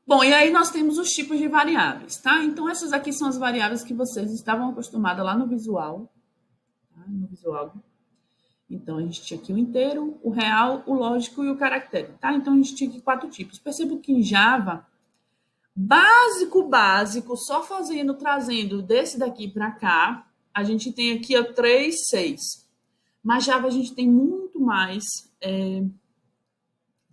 Bom, e aí nós temos os tipos de variáveis, tá? Então, essas aqui são as variáveis que vocês estavam acostumados lá no visual, tá? No visual. Então, a gente tinha aqui o inteiro, o real, o lógico e o caractere, tá? Então, a gente tinha aqui 4 tipos. Percebo que em Java, básico, só fazendo, trazendo desse daqui para cá, a gente tem aqui, ó, 3, 6. Mas Java a gente tem muito mais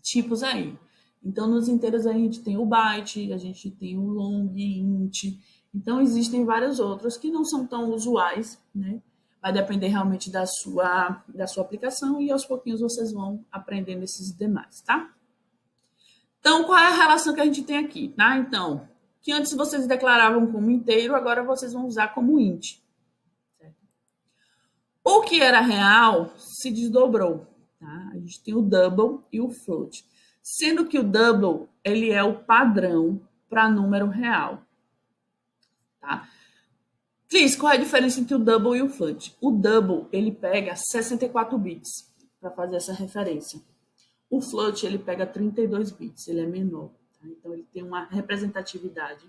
tipos aí. Então, nos inteiros a gente tem o byte, a gente tem o long, int. Então, existem vários outros que não são tão usuais, né? Vai depender realmente da sua aplicação e aos pouquinhos vocês vão aprendendo esses demais, tá? Então, qual é a relação que a gente tem aqui, tá? Então, que antes vocês declaravam como inteiro, agora vocês vão usar como int. Certo? O que era real se desdobrou, tá? A gente tem o double e o float. Sendo que o double, ele é o padrão para número real, tá? Cris, qual é a diferença entre o double e o float? O double, ele pega 64 bits para fazer essa referência. O float, ele pega 32 bits, ele é menor. Tá? Então, ele tem uma representatividade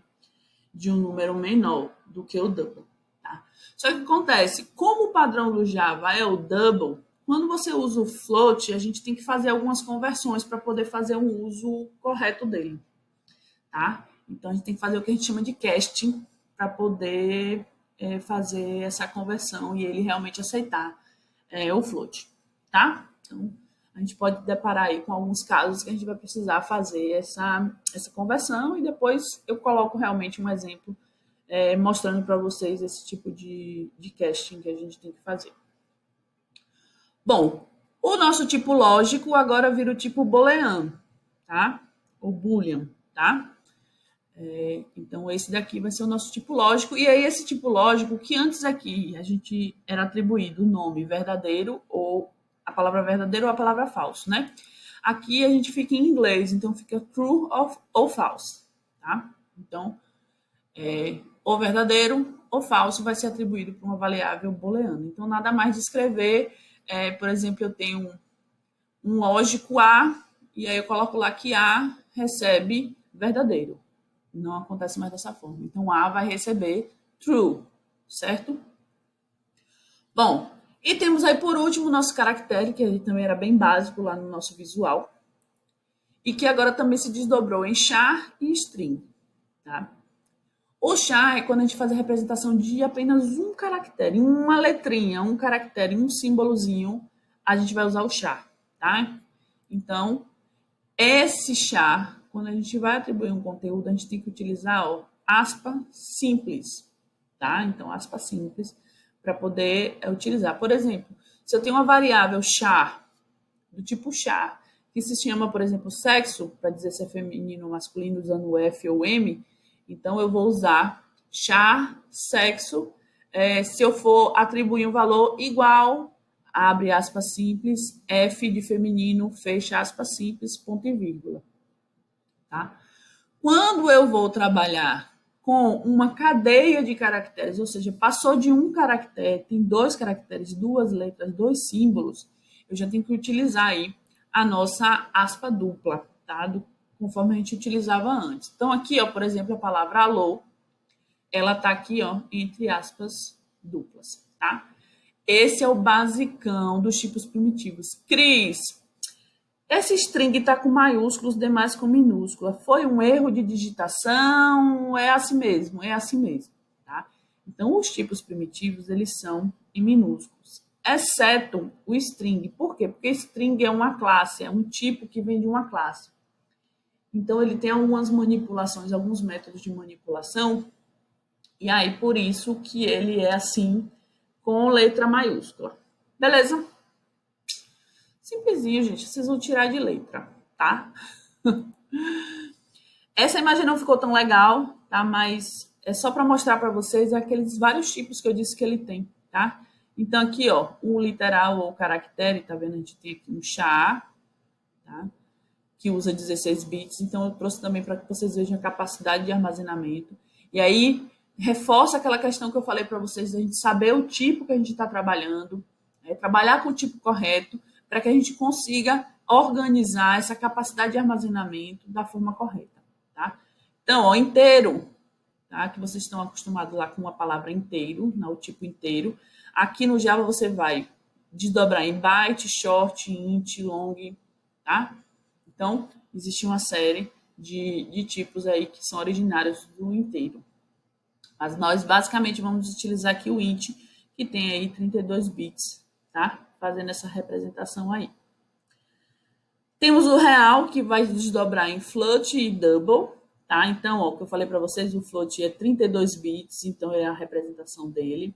de um número menor do que o double. Tá? Só que acontece, como o padrão do Java é o double, quando você usa o float, a gente tem que fazer algumas conversões para poder fazer um uso correto dele. Tá? Então, a gente tem que fazer o que a gente chama de casting para poder fazer essa conversão e ele realmente aceitar o float. Tá? Então, a gente pode deparar aí com alguns casos que a gente vai precisar fazer essa conversão e depois eu coloco realmente um exemplo mostrando para vocês esse tipo de casting que a gente tem que fazer. Bom, o nosso tipo lógico agora vira o tipo booleano, tá? Ou boolean, tá? Então, esse daqui vai ser o nosso tipo lógico. E aí, esse tipo lógico, que antes aqui a gente era atribuído o nome verdadeiro ou a palavra verdadeiro ou a palavra falso, né? Aqui a gente fica em inglês, então fica true ou false, tá? Então, ou verdadeiro ou falso vai ser atribuído para uma variável booleana. Então, nada mais de escrever, por exemplo, eu tenho um lógico A, e aí eu coloco lá que A recebe verdadeiro. Não acontece mais dessa forma. Então, A vai receber true, certo? Bom, e temos aí por último o nosso caractere, que ele também era bem básico lá no nosso visual, e que agora também se desdobrou em char e string, tá? O char é quando a gente faz a representação de apenas um caractere, uma letrinha, um caractere, um símbolozinho, a gente vai usar o char, tá? Então, esse char, quando a gente vai atribuir um conteúdo, a gente tem que utilizar, ó, aspa simples, tá? Então, aspa simples, para poder utilizar. Por exemplo, se eu tenho uma variável char, do tipo char, que se chama, por exemplo, sexo, para dizer se é feminino ou masculino, usando o F ou M, então eu vou usar char sexo, se eu for atribuir um valor igual, abre aspas simples, F de feminino, fecha aspas simples, ponto e vírgula. Tá? Quando eu vou trabalhar com uma cadeia de caracteres, ou seja, passou de um caractere, tem 2 caracteres, 2 letras, 2 símbolos, eu já tenho que utilizar aí a nossa aspa dupla, tá? Conforme a gente utilizava antes. Então, aqui, ó, por exemplo, a palavra alô, ela tá aqui, ó, entre aspas duplas, tá? Esse é o basicão dos tipos primitivos. Cris, esse string está com maiúsculos, demais com minúscula. Foi um erro de digitação? É assim mesmo, é assim mesmo. Tá? Então, os tipos primitivos, eles são em minúsculos. Exceto o string. Por quê? Porque string é uma classe, é um tipo que vem de uma classe. Então, ele tem algumas manipulações, alguns métodos de manipulação. E aí, por isso que ele é assim, com letra maiúscula. Beleza? Simplesinho, gente. Vocês vão tirar de letra, tá? Essa imagem não ficou tão legal, tá? Mas é só para mostrar para vocês aqueles vários tipos que eu disse que ele tem, tá? Então, aqui, ó, o literal ou caractere, tá vendo? A gente tem aqui um char, tá? Que usa 16 bits. Então, eu trouxe também para que vocês vejam a capacidade de armazenamento. E aí, reforça aquela questão que eu falei para vocês, da gente saber o tipo que a gente está trabalhando, trabalhar com o tipo correto, para que a gente consiga organizar essa capacidade de armazenamento da forma correta, tá? Então, ó, inteiro, tá? Que vocês estão acostumados lá com a palavra inteiro, o tipo inteiro. Aqui no Java você vai desdobrar em byte, short, int, long, tá? Então, existe uma série de tipos aí que são originários do inteiro. Mas nós basicamente vamos utilizar aqui o int, que tem aí 32 bits, tá? Fazendo essa representação aí. Temos o real, que vai desdobrar em float e double, tá? Então, ó, o que eu falei para vocês, o float é 32 bits, então é a representação dele.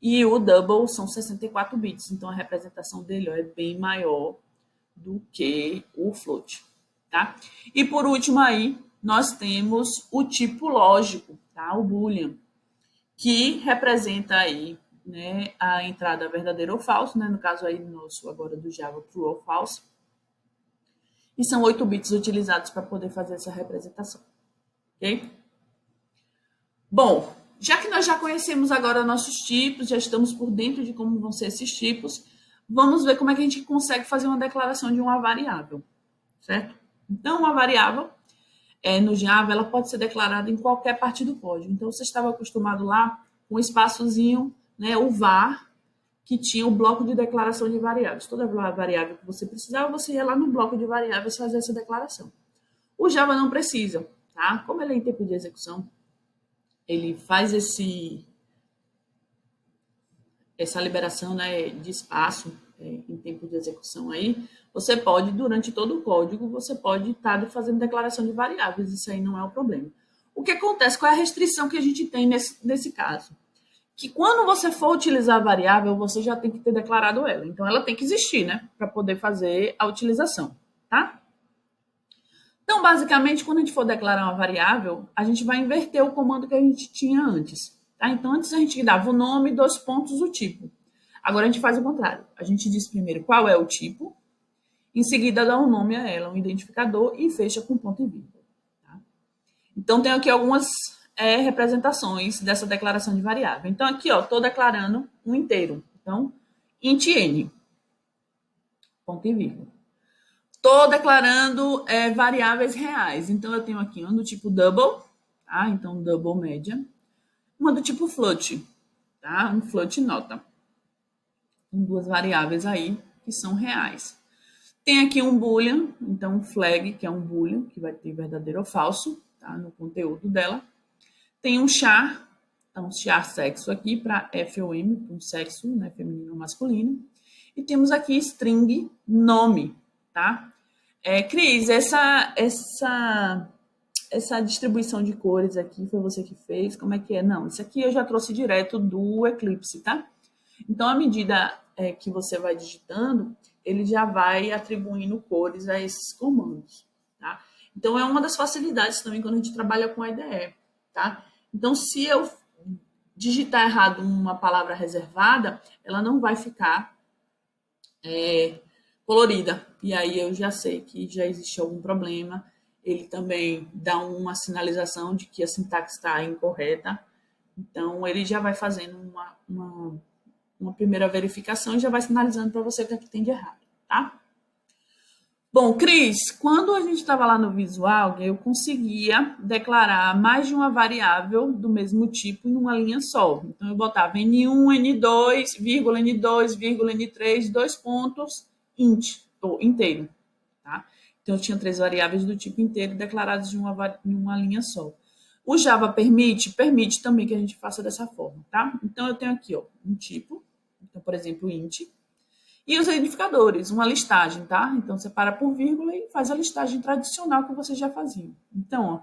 E o double são 64 bits, então a representação dele ó, é bem maior do que o float, tá? E por último aí, nós temos o tipo lógico, tá? O boolean, que representa aí, né, a entrada verdadeiro ou falso, né? No caso aí nosso agora do Java, true ou false. E são 8 bits utilizados para poder fazer essa representação, ok? Bom, já que nós já conhecemos agora nossos tipos, já estamos por dentro de como vão ser esses tipos, vamos ver como é que a gente consegue fazer uma declaração de uma variável, certo? Então, uma variável, no Java, ela pode ser declarada em qualquer parte do código. Então, você estava acostumado lá com um espaçozinho, né, o var, que tinha o bloco de declaração de variáveis. Toda variável que você precisava, você ia lá no bloco de variáveis fazer essa declaração. O Java não precisa, tá? Como ele é em tempo de execução, ele faz essa liberação, né, de espaço em tempo de execução aí. Você pode, durante todo o código, você pode estar fazendo declaração de variáveis. Isso aí não é o problema. O que acontece? Qual é a restrição que a gente tem nesse caso? Que quando você for utilizar a variável, você já tem que ter declarado ela. Então, ela tem que existir, né? Para poder fazer a utilização, tá? Então, basicamente, quando a gente for declarar uma variável, a gente vai inverter o comando que a gente tinha antes, tá? Então, antes a gente dava o nome, 2 pontos, o tipo. Agora, a gente faz o contrário. A gente diz primeiro qual é o tipo, em seguida dá um nome a ela, um identificador, e fecha com ponto e vírgula. Tá? Então, tem aqui algumas representações dessa declaração de variável. Então, aqui, ó, estou declarando um inteiro. Então, int n, ponto e vírgula. Estou declarando variáveis reais. Então, eu tenho aqui uma do tipo double, tá? Então, double média. Uma do tipo float, tá? Um float nota. Com 2 variáveis aí que são reais. Tem aqui um boolean, então um flag, que é um boolean, que vai ter verdadeiro ou falso, tá? No conteúdo dela. Tem um char, então char sexo aqui para F ou M, um sexo, né, feminino ou masculino. E temos aqui string nome, tá? Cris, essa distribuição de cores aqui foi você que fez? Como é que é? Não, isso aqui eu já trouxe direto do Eclipse, tá? Então, à medida que você vai digitando, ele já vai atribuindo cores a esses comandos, tá? Então, é uma das facilidades também quando a gente trabalha com a IDE, tá? Então, se eu digitar errado uma palavra reservada, ela não vai ficar colorida. E aí eu já sei que já existe algum problema. Ele também dá uma sinalização de que a sintaxe está incorreta. Então, ele já vai fazendo uma primeira verificação e já vai sinalizando para você o que é que tem de errado, tá? Bom, Cris, quando a gente estava lá no visual, eu conseguia declarar mais de uma variável do mesmo tipo em uma linha só. Então, eu botava N1, N2, vírgula N2, vírgula N3, 2 pontos, int, ou inteiro, tá? Então, eu tinha 3 variáveis do tipo inteiro declaradas em uma linha só. O Java permite também que a gente faça dessa forma, tá? Então, eu tenho aqui, ó, um tipo, então, por exemplo, int, e os identificadores, uma listagem, tá? Então, você para por vírgula e faz a listagem tradicional que você já fazia. Então, ó,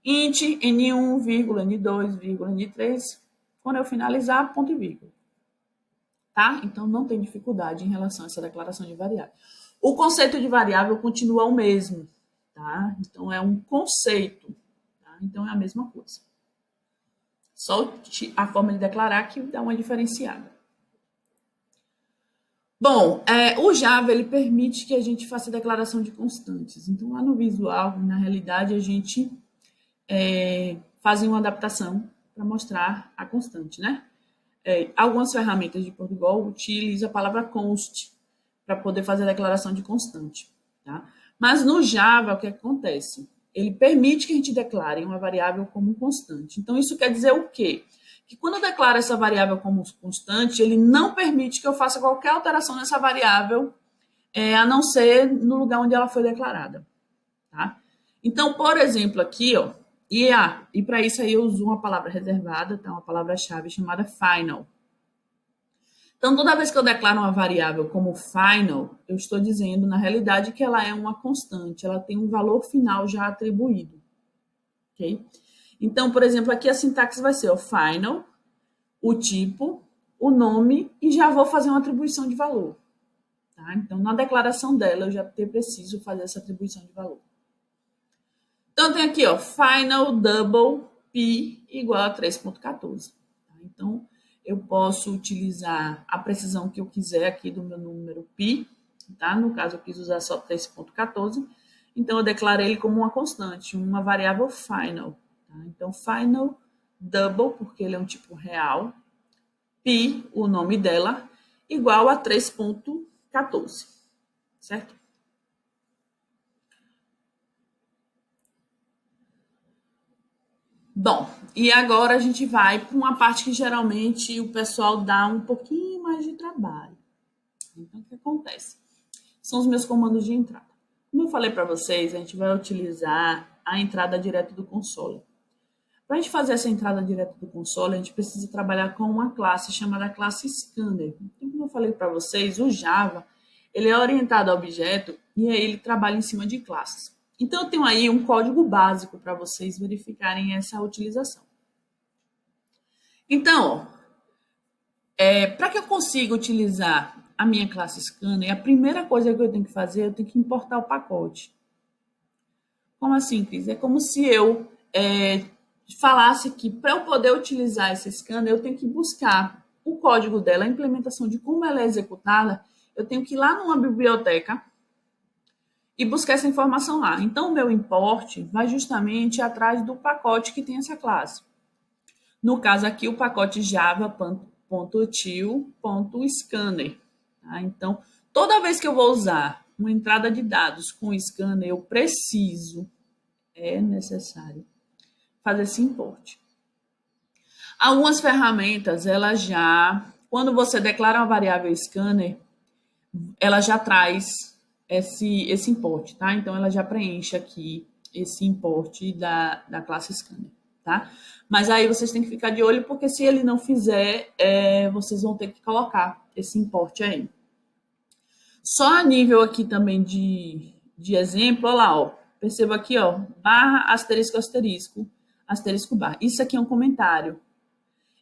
int, n1, vírgula, n2, vírgula, n3, quando eu finalizar, ponto e vírgula. Tá? Então, não tem dificuldade em relação a essa declaração de variável. O conceito de variável continua o mesmo, tá? Então, é um conceito, tá? Então, é a mesma coisa. Só a forma de declarar que dá uma diferenciada. Bom, o Java ele permite que a gente faça declaração de constantes. Então, lá no visual, na realidade, a gente faz uma adaptação para mostrar a constante, né? Algumas ferramentas de Portugal utilizam a palavra const para poder fazer a declaração de constante, tá? Mas no Java, o que acontece? ele permite que a gente declare uma variável como constante. Então, isso quer dizer o quê? Que quando eu declaro essa variável como constante, ele não permite que eu faça qualquer alteração nessa variável, a não ser no lugar onde ela foi declarada. Tá? Então, por exemplo, aqui, ó, e para isso aí eu uso uma palavra reservada, tá? Uma palavra-chave chamada final. Então, toda vez que eu declaro uma variável como final, eu estou dizendo, na realidade, que ela é uma constante, ela tem um valor final já atribuído. Ok? Então, por exemplo, aqui a sintaxe vai ser o final, o tipo, o nome, e já vou fazer uma atribuição de valor. Tá? Então, na declaração dela, eu já preciso fazer essa atribuição de valor. Então, tem aqui, ó, final double p igual a 3.14. Tá? Então, eu posso utilizar a precisão que eu quiser aqui do meu número pi, tá? No caso, eu quis usar só 3.14. Então, eu declaro ele como uma constante, uma variável final. Tá? Então, final double, porque ele é um tipo real, pi, o nome dela, igual a 3.14, certo? Bom, e agora a gente vai para uma parte que geralmente o pessoal dá um pouquinho mais de trabalho. Então, o que acontece? São os meus comandos de entrada. Como eu falei para vocês, a gente vai utilizar a entrada direto do console. Para a gente fazer essa entrada direto do console, a gente precisa trabalhar com uma classe chamada classe Scanner. Então, como eu falei para vocês, o Java ele é orientado a objeto e aí ele trabalha em cima de classes. Então, eu tenho aí um código básico para vocês verificarem essa utilização. Então, para que eu consiga utilizar a minha classe Scanner, a primeira coisa que eu tenho que fazer, eu tenho que importar o pacote. Como assim, Cris? É como se eu falasse que para eu poder utilizar esse scanner, eu tenho que buscar o código dela, a implementação de como ela é executada, eu tenho que ir lá numa biblioteca e buscar essa informação lá. Então, o meu import vai justamente atrás do pacote que tem essa classe. No caso aqui, o pacote java.util.scanner. Tá? Então, toda vez que eu vou usar uma entrada de dados com scanner, eu preciso, é necessário, fazer esse import. Algumas ferramentas, quando você declara uma variável scanner, ela já traz esse import, tá? Então, ela já preenche aqui esse import da classe scanner, tá? Mas aí vocês têm que ficar de olho, porque se ele não fizer, vocês vão ter que colocar esse import aí. Só a nível aqui também de exemplo, olha lá, ó. Perceba aqui, ó, barra, asterisco, asterisco, asterisco, barra. Isso aqui é um comentário.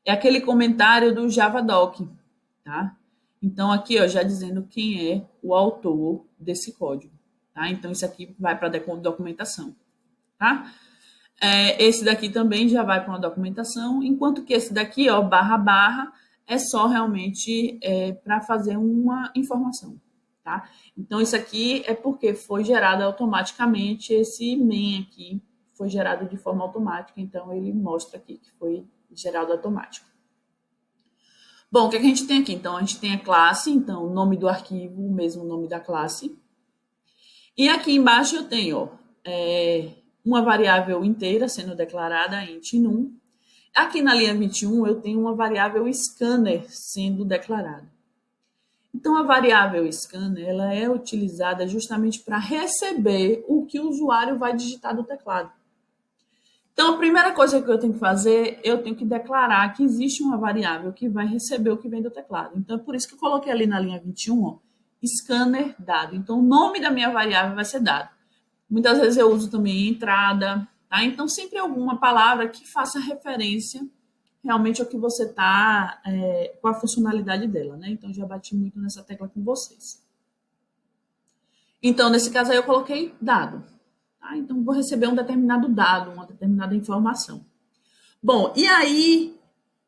É aquele comentário do Javadoc, tá? Então, aqui, ó, já dizendo quem é o autor desse código, tá? Então, isso aqui vai para a documentação, tá? Esse daqui também já vai para uma documentação, enquanto que esse daqui, ó, barra, barra, é só realmente para fazer uma informação, tá? Então, isso aqui é porque foi gerado automaticamente, esse main aqui foi gerado de forma automática, então ele mostra aqui que foi gerado automático. Bom, o que a gente tem aqui? Então, a gente tem a classe, então, o nome do arquivo, o mesmo nome da classe. E aqui embaixo eu tenho uma variável inteira sendo declarada, int num. Aqui na linha 21 eu tenho uma variável scanner sendo declarada. Então, a variável scanner ela é utilizada justamente para receber o que o usuário vai digitar do teclado. Então, a primeira coisa que eu tenho que fazer, eu tenho que declarar que existe uma variável que vai receber o que vem do teclado. Então, é por isso que eu coloquei ali na linha 21, ó, scanner dado. Então, o nome da minha variável vai ser dado. Muitas vezes eu uso também entrada, tá? Então, sempre alguma palavra que faça referência realmente ao que você está, com a funcionalidade dela, né? Então, já bati muito nessa tecla com vocês. Então, nesse caso aí, eu coloquei dado. Tá? Então, vou receber um determinado dado, uma determinada informação. Bom, e aí,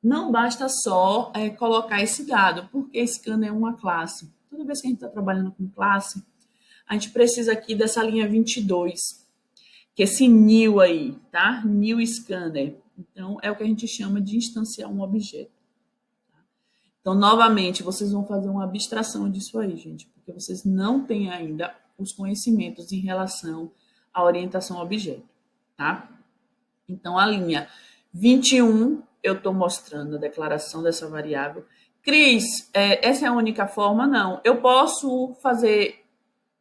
não basta só colocar esse dado, porque scanner é uma classe. Toda vez que a gente está trabalhando com classe, a gente precisa aqui dessa linha 22, que é esse new aí, tá? New scanner. Então, é o que a gente chama de instanciar um objeto. Tá? Então, novamente, vocês vão fazer uma abstração disso aí, gente, porque vocês não têm ainda os conhecimentos em relação à orientação ao objeto. tá? Então, a linha 21, eu estou mostrando a declaração dessa variável. Cris, essa é a única forma? Não. Eu posso fazer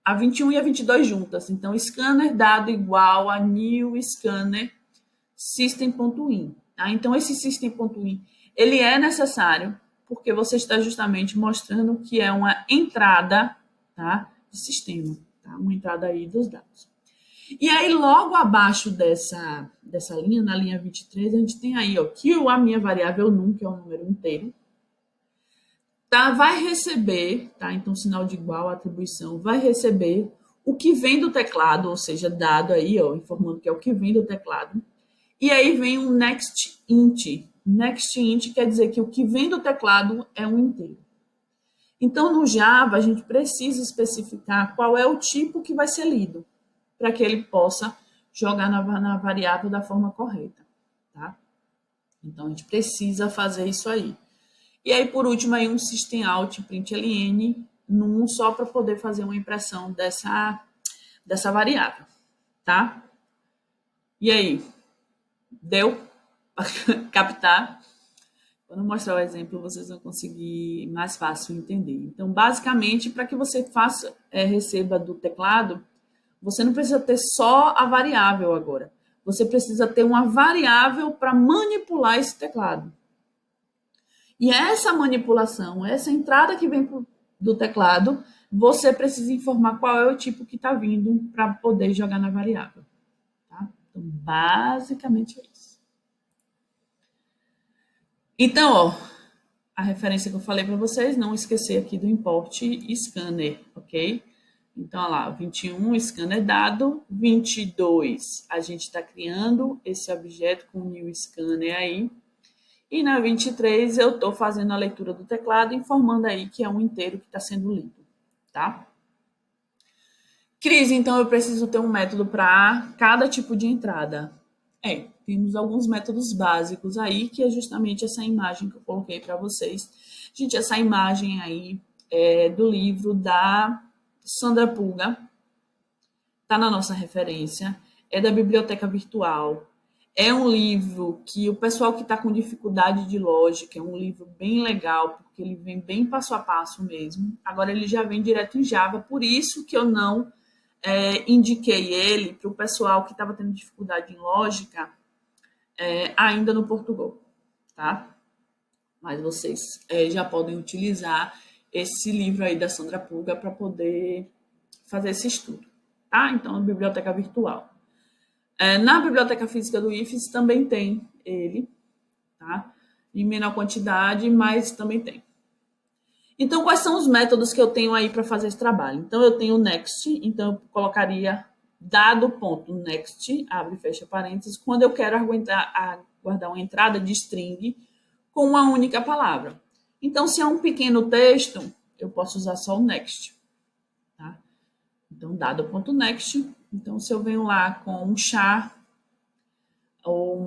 a 21 e a 22 juntas. Então, scanner dado igual a new scanner system.in. Tá? Então, esse system.in, ele é necessário porque você está justamente mostrando que é uma entrada, tá, de sistema, tá? Uma entrada aí dos dados. E aí, logo abaixo dessa linha, na linha 23, a gente tem aí, ó, que a minha variável num, que é um número inteiro, tá, vai receber, tá? Então, sinal de igual, atribuição, vai receber o que vem do teclado, ou seja, dado aí, ó, informando que é o que vem do teclado. E aí vem um next int. Next int quer dizer que o que vem do teclado é um inteiro. Então, no Java, a gente precisa especificar qual é o tipo que vai ser lido, para que ele possa jogar na variável da forma correta, tá? Então, a gente precisa fazer isso aí. E aí, por último, aí um system out println num só para poder fazer uma impressão dessa variável, tá? E aí, deu para captar? Quando eu mostrar o exemplo, vocês vão conseguir mais fácil entender. Então, basicamente, para que você receba do teclado, você não precisa ter só a variável agora. Você precisa ter uma variável para manipular esse teclado. E essa manipulação, essa entrada que vem do teclado, você precisa informar qual é o tipo que está vindo para poder jogar na variável. Tá? Então, basicamente é isso. Então, ó, a referência que eu falei para vocês, não esquecer aqui do import scanner, ok? Então, olha lá, 21, scanner dado, 22, a gente está criando esse objeto com o new scanner aí, e na 23 eu estou fazendo a leitura do teclado, informando aí que é um inteiro que está sendo lido, tá? Cris, então eu preciso ter um método para cada tipo de entrada. Temos alguns métodos básicos aí, que é justamente essa imagem que eu coloquei para vocês. Gente, essa imagem aí é do livro da Sandra Pulga, está na nossa referência, é da Biblioteca Virtual. É um livro que o pessoal que está com dificuldade de lógica, é um livro bem legal, porque ele vem bem passo a passo mesmo. Agora ele já vem direto em Java, por isso que eu não indiquei ele para o pessoal que estava tendo dificuldade em lógica ainda no Portugal, tá? Mas vocês já podem utilizar esse livro aí da Sandra Pulga para poder fazer esse estudo, tá? Então, biblioteca virtual. Na biblioteca física do IFES também tem ele, tá? Em menor quantidade, mas também tem. Então, quais são os métodos que eu tenho aí para fazer esse trabalho? Então, eu tenho o next, então eu colocaria dado.next, abre e fecha parênteses, quando eu quero guardar uma entrada de string com uma única palavra. Então, se é um pequeno texto, eu posso usar só o next. Tá? Então, dado.next. Então, se eu venho lá com um char ou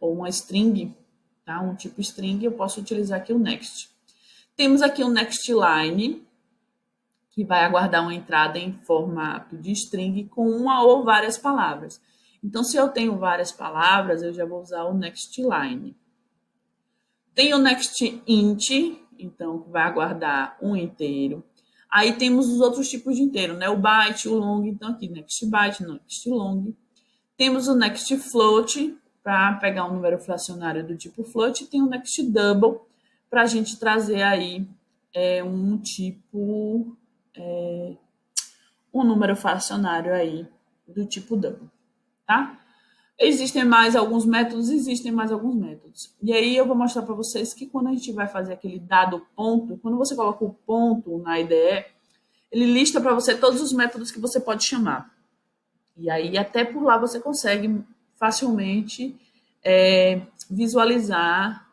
uma string, tá? Um tipo string, eu posso utilizar aqui o next. Temos aqui o next line, que vai aguardar uma entrada em formato de string com uma ou várias palavras. Então, se eu tenho várias palavras, eu já vou usar o next line. Tem o next int, então, que vai aguardar um inteiro. Aí temos os outros tipos de inteiro, né? O byte, o long, então aqui next byte, next long. Temos o next float, para pegar um número fracionário do tipo float. E tem o next double, para a gente trazer aí um tipo, um número fracionário aí do tipo double, tá? Existem mais alguns métodos. E aí eu vou mostrar para vocês que quando a gente vai fazer aquele dado ponto, quando você coloca o ponto na IDE, ele lista para você todos os métodos que você pode chamar. E aí até por lá você consegue facilmente visualizar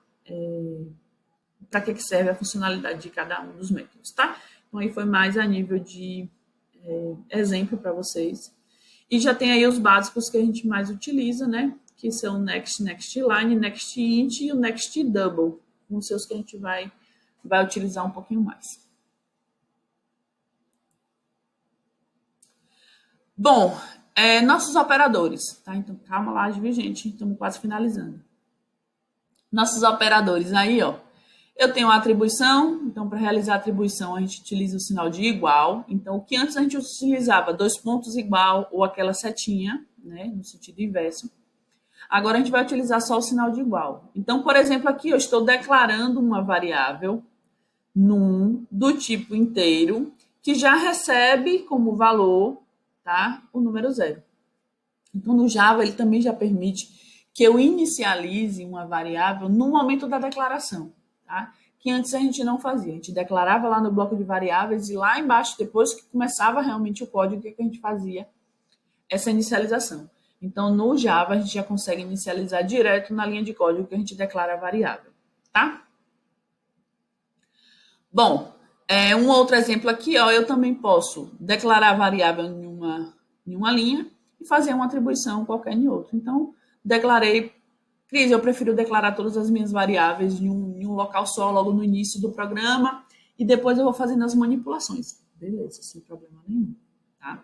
para que serve a funcionalidade de cada um dos métodos, tá? Então aí foi mais a nível de exemplo para vocês. E já tem aí os básicos que a gente mais utiliza, né? Que são next, next line, next int e o next double. Os seus que a gente vai utilizar um pouquinho mais. Bom, Nossos operadores, tá? Então, calma lá, viu, gente? Estamos quase finalizando. Nossos operadores aí, ó. Eu tenho a atribuição, então para realizar a atribuição a gente utiliza o sinal de igual. Então, o que antes a gente utilizava 2 pontos igual ou aquela setinha, né, no sentido inverso. Agora a gente vai utilizar só o sinal de igual. Então, por exemplo, aqui eu estou declarando uma variável num do tipo inteiro que já recebe como valor, tá, o número 0. Então, no Java, ele também já permite que eu inicialize uma variável no momento da declaração, tá? Que antes a gente não fazia. A gente declarava lá no bloco de variáveis e lá embaixo, depois que começava realmente o código, o que a gente fazia? Essa inicialização. Então, no Java, a gente já consegue inicializar direto na linha de código que a gente declara a variável, tá? Bom, um outro exemplo aqui, ó, eu também posso declarar a variável em uma linha e fazer uma atribuição qualquer em outra. Então, declarei, Cris, eu prefiro declarar todas as minhas variáveis em um local só, logo no início do programa, e depois eu vou fazendo as manipulações. Beleza, sem problema nenhum, tá?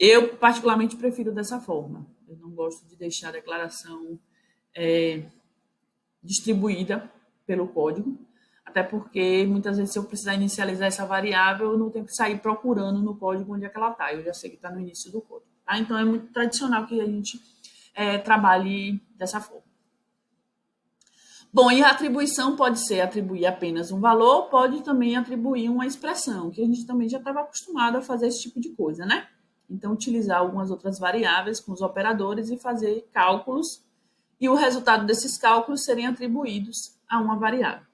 Eu, particularmente, prefiro dessa forma. Eu não gosto de deixar a declaração distribuída pelo código, até porque muitas vezes se eu precisar inicializar essa variável, eu não tenho que sair procurando no código onde é que ela está. Eu já sei que está no início do código. Tá? Então, é muito tradicional que a gente trabalhe dessa forma. Bom, e a atribuição pode ser atribuir apenas um valor, pode também atribuir uma expressão, que a gente também já estava acostumado a fazer esse tipo de coisa, né? Então, utilizar algumas outras variáveis com os operadores e fazer cálculos, e o resultado desses cálculos serem atribuídos a uma variável,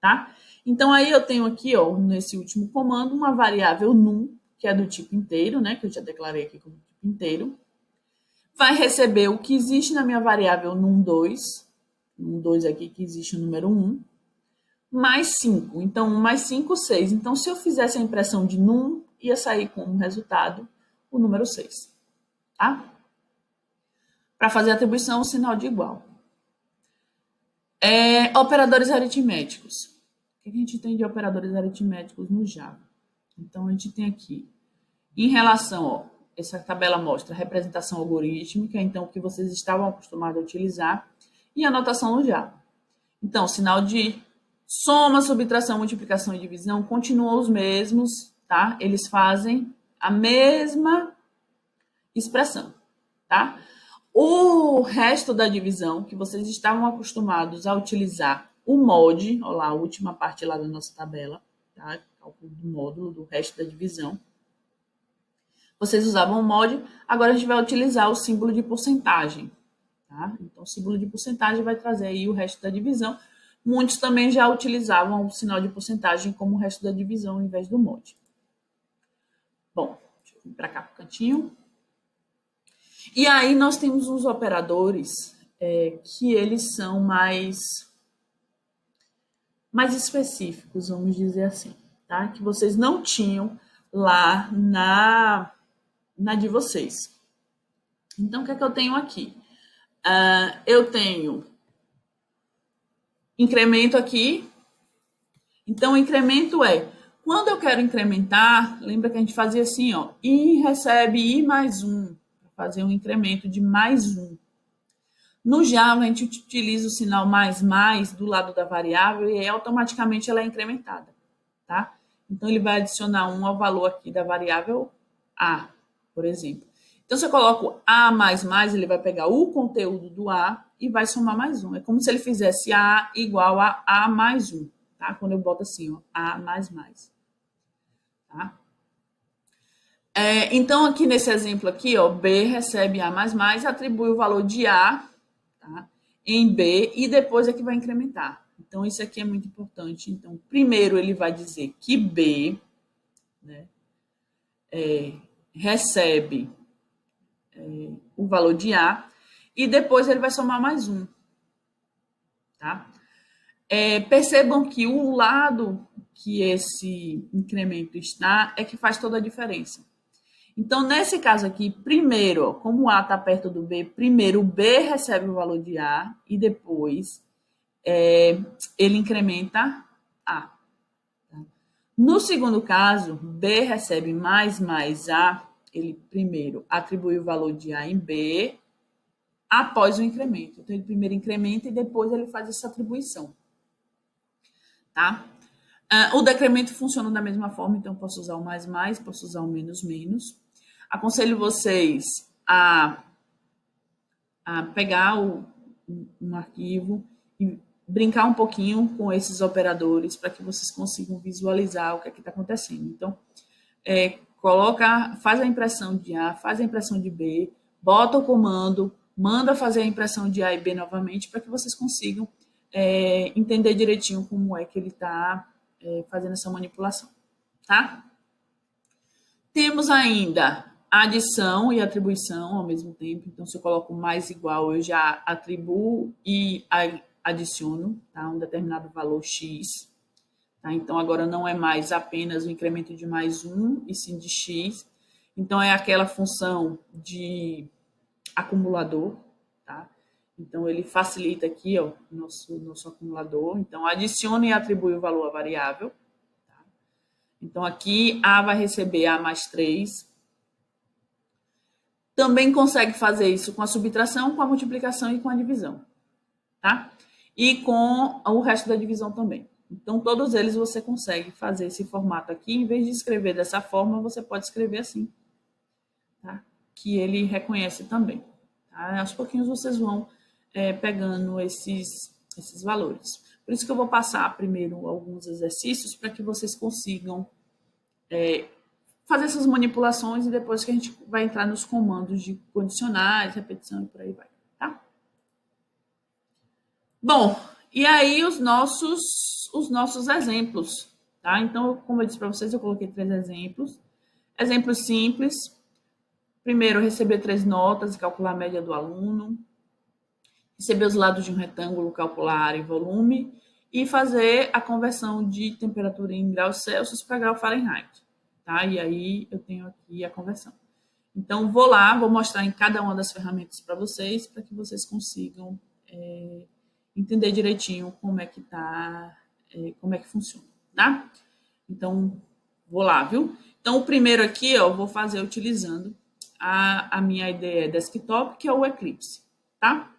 tá? Então, aí eu tenho aqui, ó, nesse último comando, uma variável num, que é do tipo inteiro, né? Que eu já declarei aqui como tipo inteiro. Vai receber o que existe na minha variável num2 aqui que existe o número 1, mais 5. Então, 1 mais 5, 6. Então, se eu fizesse a impressão de num, ia sair como resultado o número 6. Tá? Para fazer a atribuição, o sinal de igual. Operadores aritméticos. O que a gente tem de operadores aritméticos no Java? Então, a gente tem aqui, em relação, ó, essa tabela mostra a representação algorítmica, então, o que vocês estavam acostumados a utilizar, e a notação no Java. Então, sinal de soma, subtração, multiplicação e divisão continuam os mesmos, tá? Eles fazem a mesma expressão, tá? O resto da divisão, que vocês estavam acostumados a utilizar o mod, olha lá, a última parte lá da nossa tabela, tá? Cálculo do módulo, do resto da divisão. Vocês usavam o mod, agora a gente vai utilizar o símbolo de porcentagem, tá? Então, o símbolo de porcentagem vai trazer aí o resto da divisão. Muitos também já utilizavam o sinal de porcentagem como o resto da divisão, ao invés do mod. Bom, deixa eu vir para cá para o cantinho. E aí nós temos uns operadores que eles são mais específicos, vamos dizer assim, tá? Que vocês não tinham lá na de vocês. Então, o que é que eu tenho aqui? Eu tenho incremento aqui. Então, o incremento quando eu quero incrementar, lembra que a gente fazia assim, ó, I recebe I mais 1, para fazer um incremento de mais 1. No Java, a gente utiliza o sinal mais do lado da variável e aí, automaticamente ela é incrementada, tá? Então, ele vai adicionar 1 ao valor aqui da variável A, por exemplo. Então, se eu coloco A mais, ele vai pegar o conteúdo do A e vai somar mais 1. É como se ele fizesse A igual a A mais 1, tá? Quando eu boto assim, ó, A mais. Tá? Então, aqui nesse exemplo aqui, ó, B recebe A mais, atribui o valor de A, tá, em B e depois é que vai incrementar. Então, isso aqui é muito importante. Então, primeiro ele vai dizer que B, né, recebe o valor de A e depois ele vai somar mais 1. Tá? Percebam que o lado que esse incremento está é que faz toda a diferença. Então, nesse caso aqui, primeiro, ó, como o A está perto do B, primeiro o B recebe o valor de A e depois ele incrementa A. Tá? No segundo caso, B recebe mais A ele primeiro atribui o valor de A em B após o incremento. Então, ele primeiro incrementa e depois ele faz essa atribuição. Tá? O decremento funciona da mesma forma, então posso usar o mais, posso usar o menos. Aconselho vocês a pegar um arquivo e brincar um pouquinho com esses operadores para que vocês consigam visualizar o que é está acontecendo. Então, faz a impressão de A, faz a impressão de B, bota o comando, manda fazer a impressão de A e B novamente para que vocês consigam entender direitinho como é que ele está fazendo essa manipulação, tá? Temos ainda a adição e atribuição ao mesmo tempo. Então, se eu coloco mais igual, eu já atribuo e adiciono, tá? Um determinado valor X. Tá? Então, agora não é mais apenas o incremento de mais 1, e sim de X. Então, é aquela função de acumulador, tá? Então, ele facilita aqui, ó, nosso acumulador. Então, adiciona e atribui o valor à variável. Tá? Então, aqui, A vai receber A mais 3. Também consegue fazer isso com a subtração, com a multiplicação e com a divisão. Tá? E com o resto da divisão também. Então, todos eles você consegue fazer esse formato aqui. Em vez de escrever dessa forma, você pode escrever assim. Tá? Que ele reconhece também. Tá? Aos pouquinhos vocês vão pegando esses valores. Por isso que eu vou passar primeiro alguns exercícios para que vocês consigam fazer essas manipulações e depois que a gente vai entrar nos comandos de condicionais, repetição e por aí vai. Tá? Bom, e aí os nossos exemplos, tá? Então, como eu disse para vocês, eu coloquei 3 exemplos. Exemplos simples. Primeiro, receber 3 notas e calcular a média do aluno. Receber os lados de um retângulo, calcular área e volume. E fazer a conversão de temperatura em graus Celsius para grau Fahrenheit. Tá? E aí eu tenho aqui a conversão. Então, vou lá, vou mostrar em cada uma das ferramentas para vocês, para que vocês consigam entender direitinho como é que como é que funciona, tá? Então, vou lá, viu? Então, o primeiro aqui, ó, eu vou fazer utilizando a minha IDE desktop, que é o Eclipse, tá?